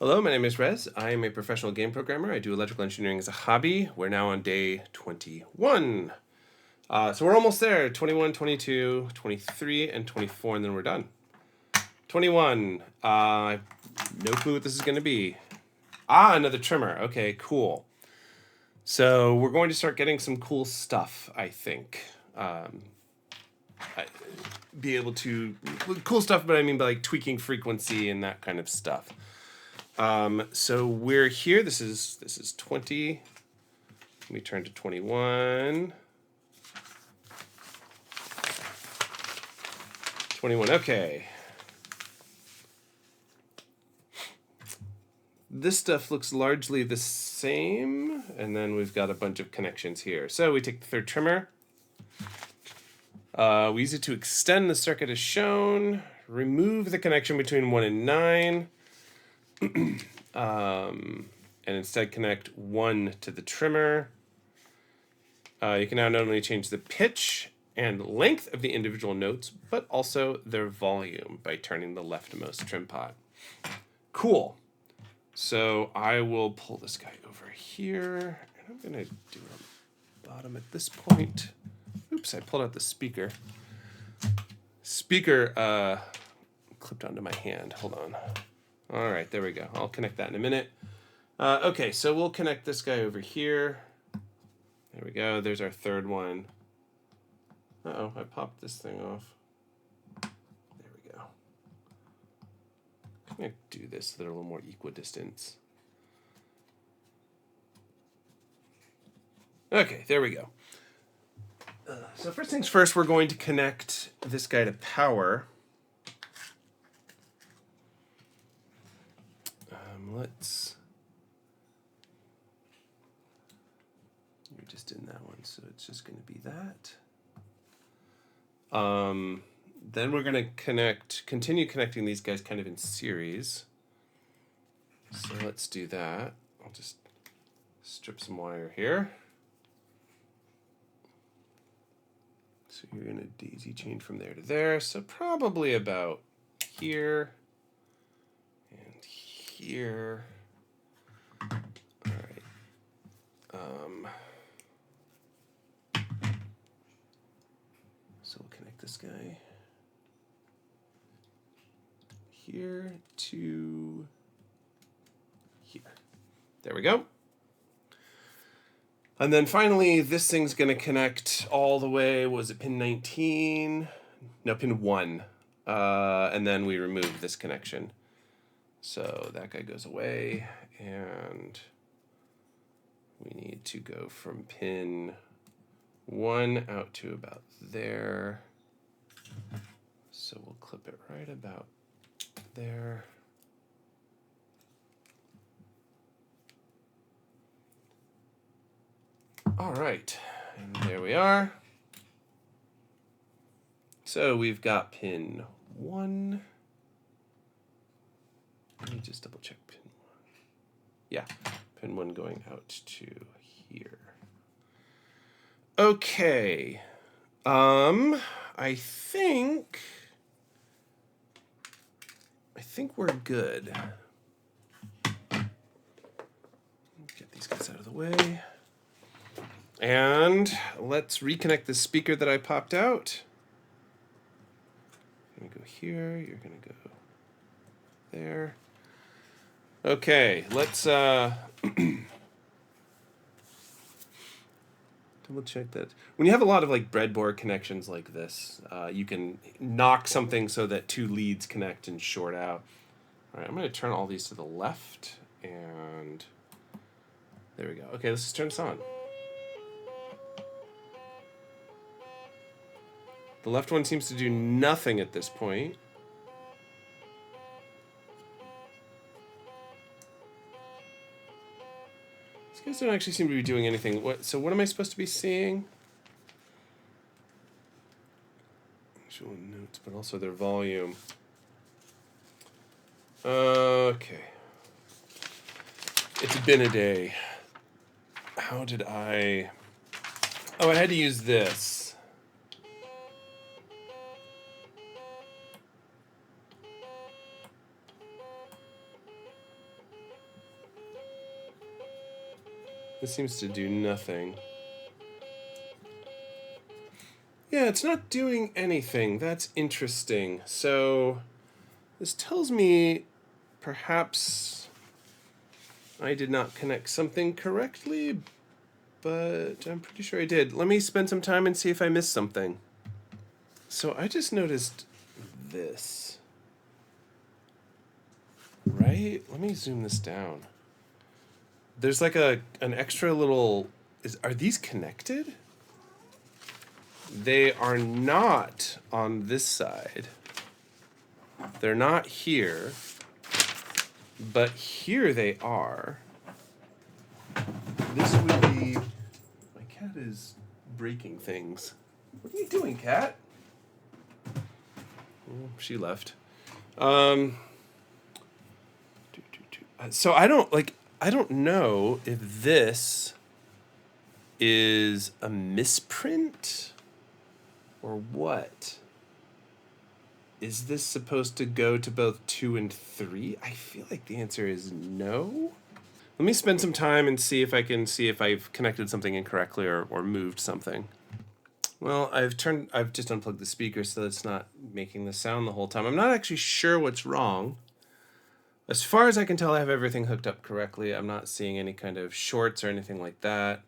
Hello, my name is Rez. I am a professional game programmer. I do electrical engineering as a hobby. We're now on day 21. So we're almost there. 21, 22, 23, and 24, and then we're done. 21. No clue what this is going to be. Another trimmer. Okay, cool. So we're going to start getting some cool stuff, I think. Be able to... Cool stuff, but I mean by like tweaking frequency and that kind of stuff. So we're here. This is 20. Let me turn to 21. 21. Okay. This stuff looks largely the same, and then we've got a bunch of connections here. So we take the third trimmer. We use it to extend the circuit as shown. Remove the connection between 1 and 9. And instead connect 1 to the trimmer. You can now not only change the pitch and length of the individual notes, but also their volume by turning the leftmost trim pot. Cool. So I will pull this guy over here, and I'm going to do a bottom at this point. Oops, I pulled out the speaker. Speaker clipped onto my hand. Hold on. All right, there we go. I'll connect that in a minute. Okay, so we'll connect this guy over here. There we go. There's our third one. Uh-oh, I popped this thing off. There we go. I'm going to do this so they're a little more equidistant. Okay, there we go. So first things first, we're going to connect this guy to power. You're just in that one, so it's just going to be that. Then we're going to continue connecting these guys kind of in series. So let's do that. I'll just strip some wire here. So you're going to daisy chain from there to there. So probably about here and here. All right. So we'll connect this guy here to here. There we go. And then finally, this thing's going to connect all the way, was it pin 19? No, pin 1. And then we remove this connection. So that guy goes away, and we need to go from pin 1 out to about there. So we'll clip it right about there. All right, and there we are. So we've got pin 1. Let me just double check pin 1. Yeah, pin 1 going out to here. Okay. I think we're good. Get these guys out of the way. And let's reconnect the speaker that I popped out. I'm going to go here. You're going to go there. Okay, let's double check that. When you have a lot of like breadboard connections like this, you can knock something so that 2 leads connect and short out. All right, I'm going to turn all these to the left, and there we go. Okay, let's just turn this on. The left one seems to do nothing at this point. These guys don't actually seem to be doing anything. So what am I supposed to be seeing? Actual notes, but also their volume. Okay. It's been a day. How did I... Oh, I had to use this. This seems to do nothing. Yeah, it's not doing anything. That's interesting. So this tells me perhaps I did not connect something correctly, but I'm pretty sure I did. Let me spend some time and see if I missed something. So I just noticed this. Right? Let me zoom this down. There's like an extra little are these connected? They are not on this side. They're not here. But here they are. This would be... My cat is breaking things. What are you doing, cat? Oh, she left. So I don't know if this is a misprint or what. Is this supposed to go to both 2 and 3? I feel like the answer is no. Let me spend some time and see if I can see if I've connected something incorrectly or moved something. Well, I've just unplugged the speaker so it's not making the sound the whole time. I'm not actually sure what's wrong. As far as I can tell, I have everything hooked up correctly. I'm not seeing any kind of shorts or anything like that.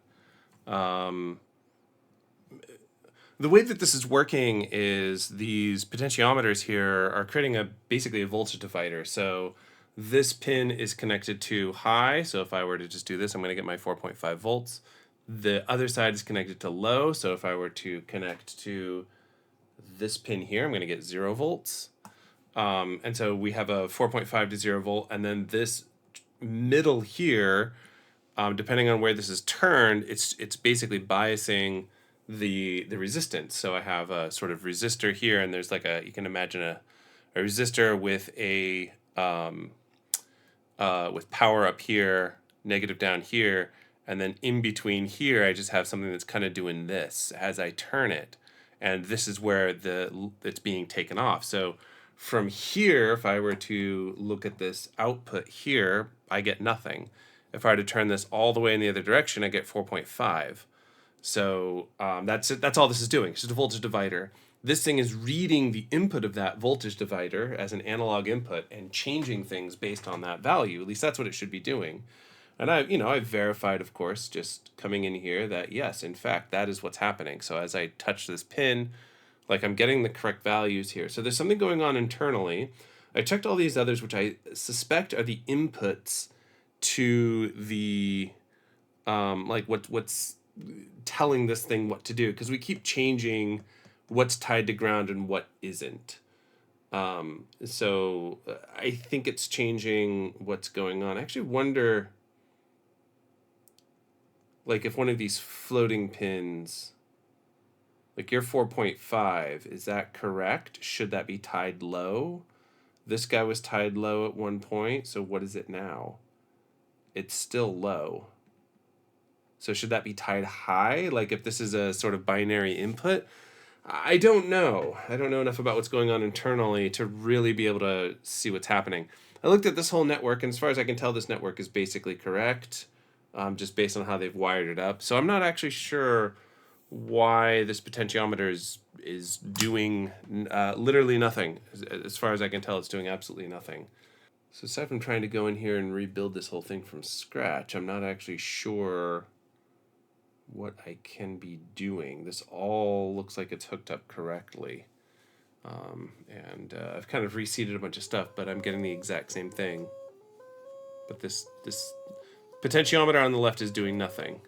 The way that this is working is these potentiometers here are creating basically a voltage divider. So this pin is connected to high. So if I were to just do this, I'm going to get my 4.5 volts. The other side is connected to low. So if I were to connect to this pin here, I'm going to get 0 volts. And so we have a 4.5 to 0 volt. And then this middle here, depending on where this is turned, it's basically biasing the resistance. So I have a sort of resistor here, and there's like you can imagine a resistor with a with power up here, negative down here, and then in between here I just have something that's kind of doing this as I turn it, and this is where it's being taken off. So from here, if I were to look at this output here, I get nothing. If I were to turn this all the way in the other direction, I get 4.5. So that's it. That's all this is doing. It's just a voltage divider. This thing is reading the input of that voltage divider as an analog input and changing things based on that value. At least that's what it should be doing. And I've verified, of course, just coming in here that yes, in fact, that is what's happening. So as I touch this pin, like I'm getting the correct values here. So there's something going on internally. I checked all these others, which I suspect are the inputs to the what's telling this thing what to do, because we keep changing what's tied to ground and what isn't. So I think it's changing what's going on. I actually wonder, like, if one of these floating pins, like your 4.5, is that correct? Should that be tied low? This guy was tied low at one point, so what is it now? It's still low. So should that be tied high? Like if this is a sort of binary input? I don't know. I don't know enough about what's going on internally to really be able to see what's happening. I looked at this whole network, and as far as I can tell, this network is basically correct, just based on how they've wired it up. So I'm not actually sure why this potentiometer is doing literally nothing. As far as I can tell, it's doing absolutely nothing. So aside from trying to go in here and rebuild this whole thing from scratch, I'm not actually sure what I can be doing. This all looks like it's hooked up correctly. And I've kind of reseated a bunch of stuff, but I'm getting the exact same thing. But this potentiometer on the left is doing nothing.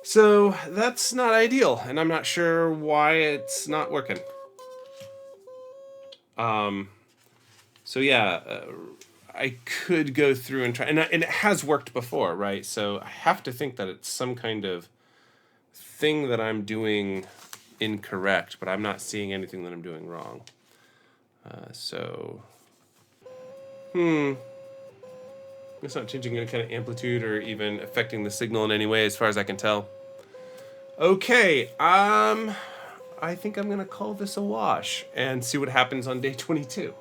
So that's not ideal, and I'm not sure why it's not working. So yeah, I could go through and try, and it has worked before, right? So I have to think that it's some kind of thing that I'm doing incorrect, but I'm not seeing anything that I'm doing wrong. It's not changing any kind of amplitude or even affecting the signal in any way, as far as I can tell. Okay, I think I'm gonna call this a wash and see what happens on day 22.